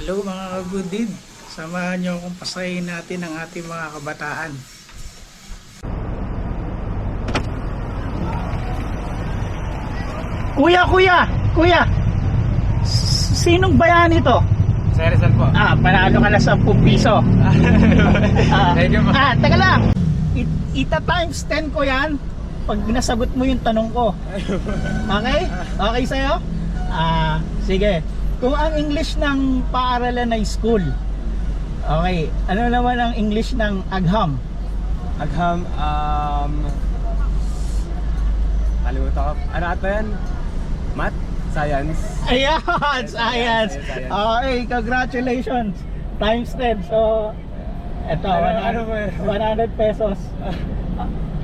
Hello mga kagudid, samahan niyo akong pasahin natin ang ating mga kabataan. Kuya, sinong bayan ito? Sa Rizal po. Panalo ka na 10 piso. Thank you po. Teka lang, ita times 10 ko yan pag nasagot mo yung tanong ko. Okay? Okay sa'yo? Sige. Kung ang English ng paaralan ay school, okay, ano naman ang English ng agham? Agham, kalimutan ko. Ano ata yan? Math? Science? Ayan, science. Okay, congratulations. Times 10. So, eto, Ano ba 100 pesos.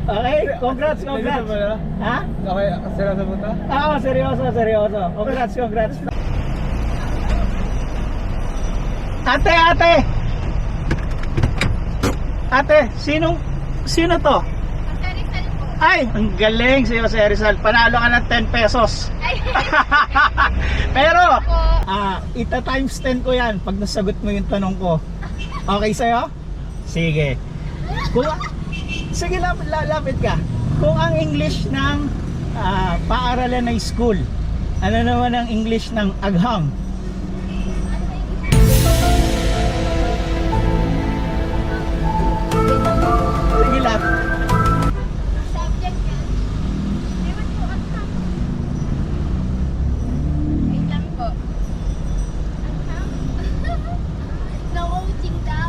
Okay, congrats. Ha? Okay, seryoso po ito? Seryoso. Congrats. Ate, sino to? Ay, ang galing si Jose Rizal. Panalo ka ng 10 pesos. Pero, ita times 10 ko yan pag nasagot mo yung tanong ko. Okay sa'yo? Sige. Sige, lapit ka. Kung ang English ng paaralan ay school, ano naman ang English ng agham? Sige, lapit. Subject yan. Ewan ko, ang ham. Wait lang po. Ang ham? Na-coaching daw.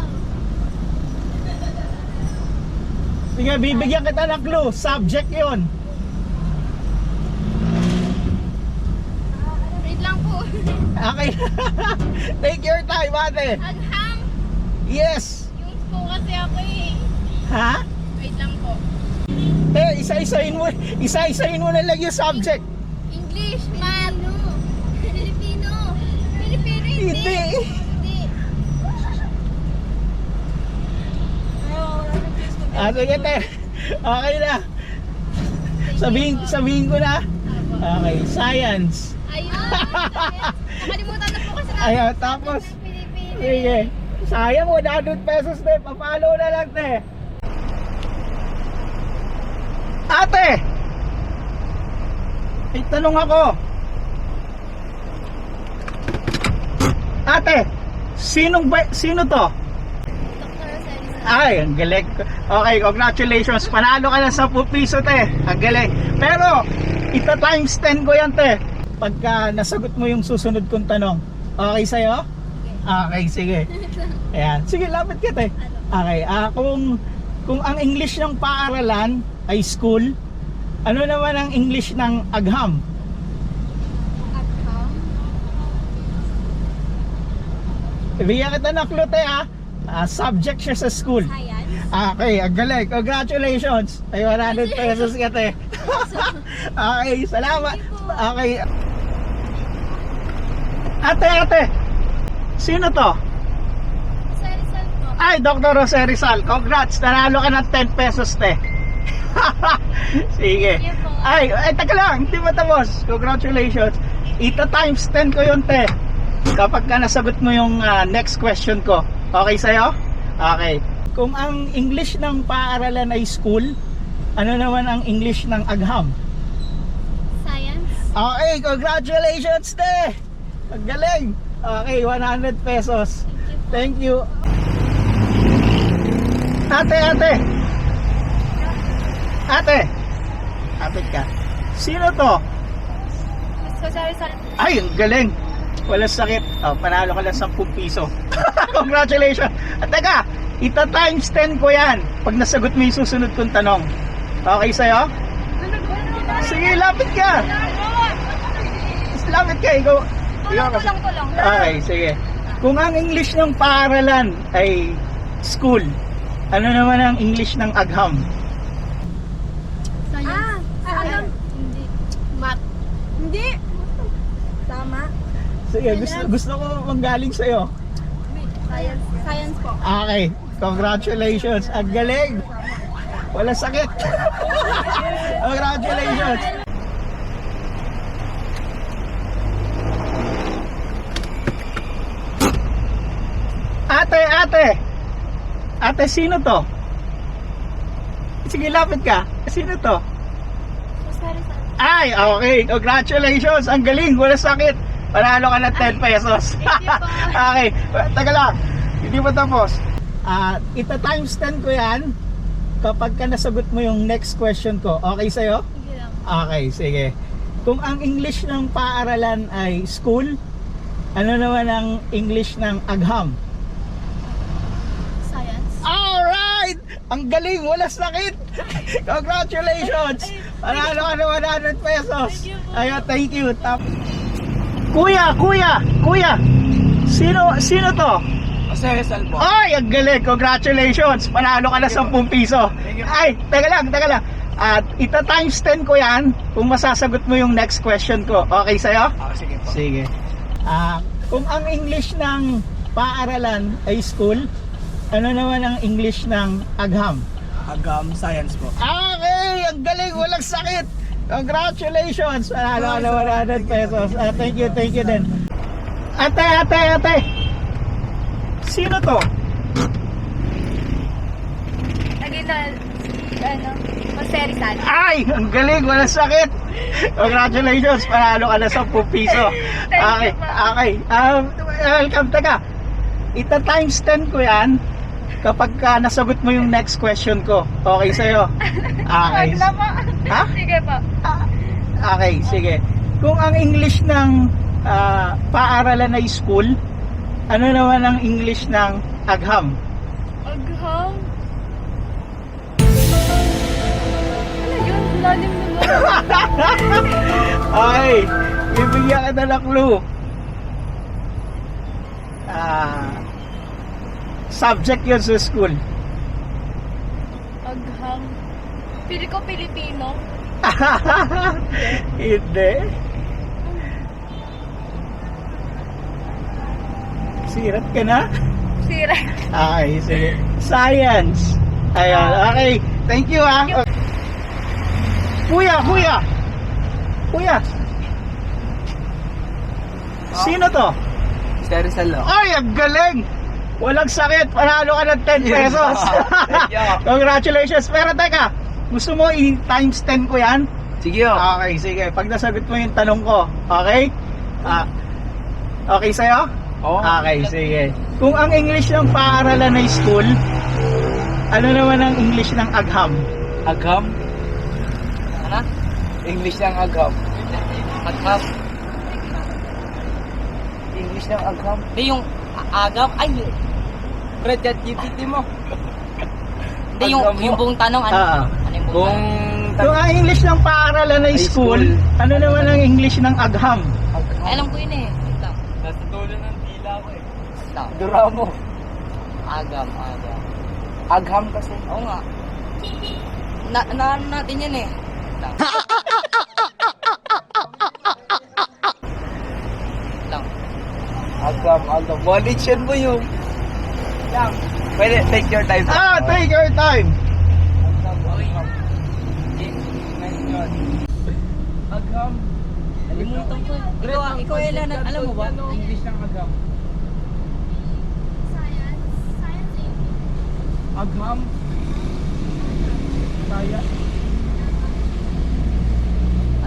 Sige, bibigyan kita ng clue. Subject yon. Wait lang po. Okay. Take your time, ate. Ang ham? Yes. Yung po kasi ako eh. Ha? Wait lang po. Isa-isahin mo na lang yung subject. English, math. Filipino. Filipino, Hindi. Hindi. Sige, te. Okay na. Sabihin ko na. Okay, science. Ayun. Nakalimutan na po kasi Ayan, tapos. Filipino. Sige. Sayang, 100 pesos, te. Papalo na lang, te. Ate! May tanong ako. Ate, sino to? Dr. Rosario. Ay, ang galing. Okay, congratulations. Panalo ka ng 10 piso, te. Ang galing. Pero, ita times 10 ko yan, te. Pagka nasagot mo yung susunod kong tanong. Okay sa'yo? Okay, sige. Ayan. Sige, lapit ka, te. Okay, kung ang English ng paaralan ay school, ano naman ang English ng agham? At ham? Bigyan kita ng clue, te, ha? Subject siya sa school. Science. Okay, ang galing. Congratulations. Ay, 100 pesos ka, te. Okay, salamat. Okay. Ate. Sino to? Sa Rizal po. Ay, Dr. Jose Rizal. Congrats. Nanalo ka ng 10 pesos, te. Sige. Sige po. Ay, taka lang. Hindi matapos. Congratulations. Ita times 10 ko yun, te. Kapag ka nasagot mo yung next question ko. Okay sa'yo? Okay. Kung ang English ng paaralan ay school, ano naman ang English ng agham? Science. Okay, congratulations, te. Ang galing. Okay, 100 pesos. Thank you. Ate. Kapit ka. Sino to? Sa Rizal. Ay, ang galing. Walang sakit. Panalo ka lang 10 piso. Congratulations. At teka, ita times 10 ko yan pag nasagot mo yung susunod kong tanong. Okay sa'yo? Sige, lapit ka. Lapit ka, ikaw. Tulong. Okay, sige. Kung ang English ng paaralan ay school, ano naman ang English ng agham? Science. Alam. Hindi. Math. Hindi. Tama. Sige, gusto ko manggaling sa'yo. Science. Science po. Okay, congratulations. Ang galing. Wala sakit. Congratulations. ate. Ate, sino to? Sige, lapit ka. Sino to? Sorry, sir. Ay, okay. Congratulations. Ang galing. Wala sakit. Panalo ka ng 10 pesos. Thank you po. Okay. Taga lang. Hindi pa tapos. Ita times 10 ko yan kapag ka nasagot mo yung next question ko. Okay sa'yo? Sige lang. Okay, sige. Kung ang English ng paaralan ay school, ano naman ang English ng agham? Science. Alright! Ang galing! Wala sakit! Congratulations! Panalo ka ng 100 pesos! Thank you po. Ayun, thank you. Kuya! Sino to? Jose Rizal po. Ay, ang galing! Congratulations! Panalo ka na 10 piso. Thank you. Ay, teka lang. At ita times 10 ko yan kung masasagot mo yung next question ko. Okay sa'yo? Sige po. Sige. Kung ang English ng paaralan ay school, ano naman ang English ng agham? Agam Science po. Okay! Ang galing! Walang sakit! Congratulations! Panalo ka na 100 pesos. Thank you din. Ate! Sino to? Jose Rizal. Ay! Ang galing! Walang sakit! Congratulations! Panalo ka na 10 piso. Okay. Welcome. Teka. Ita times 10 ko yan kapag ka nasagot mo yung next question ko. Okay sa'yo? Okay. Wag na po. Ha? Sige po. Okay, sige. Kung ang English ng paaralan ay school, ano naman ang English ng agham? Agham. Ano yun? Lalim naman. Okay, bibigyan ka na ng clue. Subject yun sa school. Agham. Pili ko Pilipino. Hindi. Sirat ka na? Sira. Okay, sige. Science. Ayan, okay. Thank you, ha. Kuya. Sino to? Jose Rizal po. Ay, ang galing! Walang sakit. Panalo ka ng 10 pesos. Thank you. Congratulations. Pero teka, gusto mo i-times 10 ko yan? Sige po. Okay, sige. Pag nasagot mo yung tanong ko, okay? Okay sa'yo? Oo. Okay, sige. Kung ang English ng paaralan ay school, ano naman ang English ng agham? Agam? Ano? English ng agam. Agam. English ng agam? Hindi yung agam, ay, Fred, chat GPT mo. hindi yung, Agam mo. yung buong tanong, ano, Ah. ano yung buong Kung... Kung ang English ng paaralan ay Ay, school, school. ano naman ang English ng agham? Ay, alam ko yun eh. Wait lang. Nasa dulo ng dila ko eh. Wait lang. Dura mo. Agam. Agham kasi. Oo nga. Ano natin yan eh. Wait lang. Wait lang. Agam. Knowledge yan mo yun. Lang. Pwede, take your time. Take your time. Agam. Nalimutan ko eh. Ikaw Ellen, alam mo ba? English ng agam. Science. Science English. Agham. Kaya.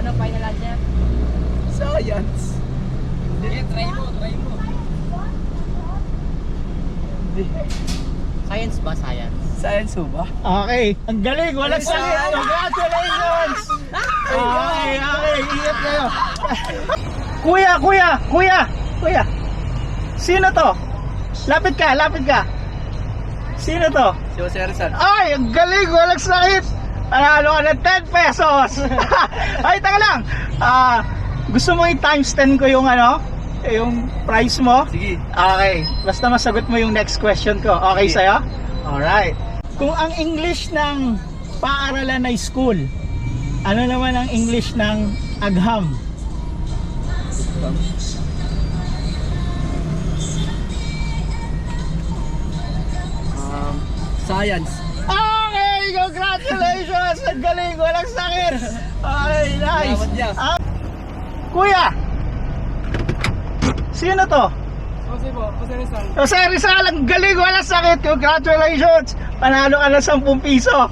Ano, final answer? Science. Sige, try mo. Hindi. Science ba? Science? Science ho ba? Okay, ang galing, walang sakit. Congratulations! Okay, ingat kayo. Kuya. Sino to? Lapit ka. Sino to? Si Jose Rizal. Ay, ang galing, walang sakit. Panalo ka ng 10 pesos. Ay, taka lang. Gusto mo i-times 10 ko yung yung price mo? Sige. Okay, basta masagot mo yung next question ko. Okay Sige. sa'yo? Alright. Kung ang English ng paaralan ay school, ano naman ang English ng agham? Science. Okay, congratulations! Ang galing, walang sakit. Okay, nice. Salamat niya. Kuya! Sino to? Jose Rizal, ang galing, wala sakit. Congratulations! Panalo ka ng 10 piso.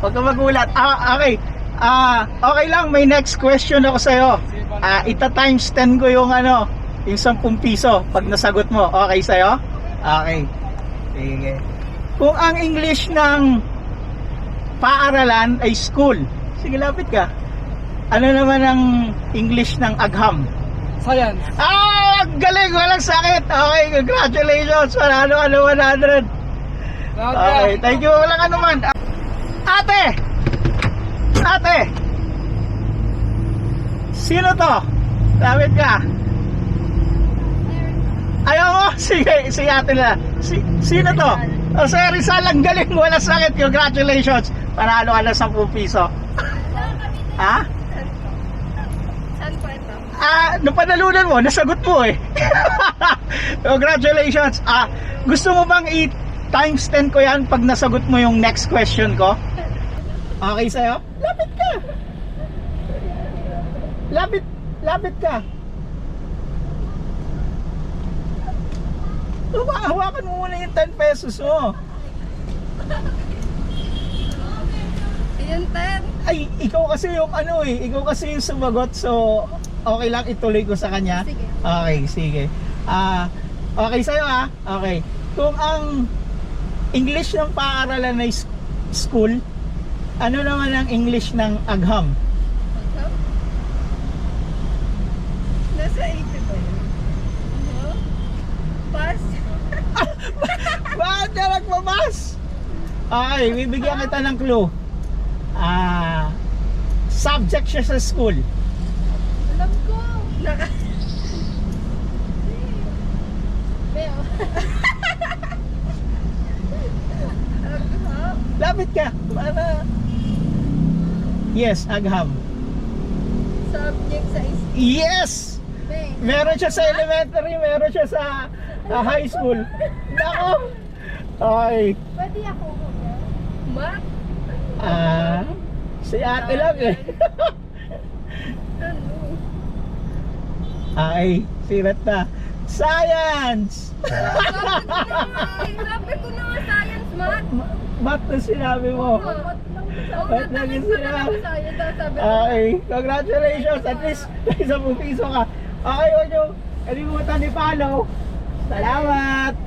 Huwag ka magulat. Okay. Okay lang, may next question ako sa'yo. Ita times 10 ko yung yung 10 piso pag nasagot mo. Okay sa'yo? Okay. Sige. Kung ang English ng paaralan ay school, sige, lapit ka. Ano naman ang English ng agham? Science. Ang galing, walang sakit. Okay, congratulations. Panalo ka ng 100. Okay, thank you. Walang anuman. Ate! Sino to? Lapit ka. Ayaw mo? Sige, ate na. Sino to? Jose Rizal, ang galing, walang sakit. Congratulations. Panalo ka ng 10 piso. Ha? Saan po ito? Nung panalunan mo, nasagot mo eh. Congratulations. Gusto mo bang i-times 10 ko yan pag nasagot mo yung next question ko? Okay sa'yo? Lapit ka. Lapit ka. Hawakan mo muna yung 10 pesos mo. Ayun, 10. Ay, ikaw kasi yung ikaw kasi yung sumagot, so okay lang ituloy ko sa kanya. Sige. Okay, sige. Okay sa'yo Okay. Kung ang English ng paaralan ay school, ano naman ang English ng agham? Nasa 80 ba yun? Pass. Bakit ka nagmabas? Okay, bibigyan kita ng clue. Subject siya sa school. Alam ko. Beo. Lapit ka. Para... Yes, agham. Subject sa is. Yes! Beo. Meron siya sa elementary, meron siya sa high school. Nako! Okay. Pwede ako. Math? Si ate lang eh. Ano? Ay, sirat na. Science! Sabi ko na nga science, math. Ba't na sinabi mo? Ba't na sinabi? Okay, congratulations. At least, may 10 piso ka. Okay, huwag nyo kalimutan i-follow. Salamat!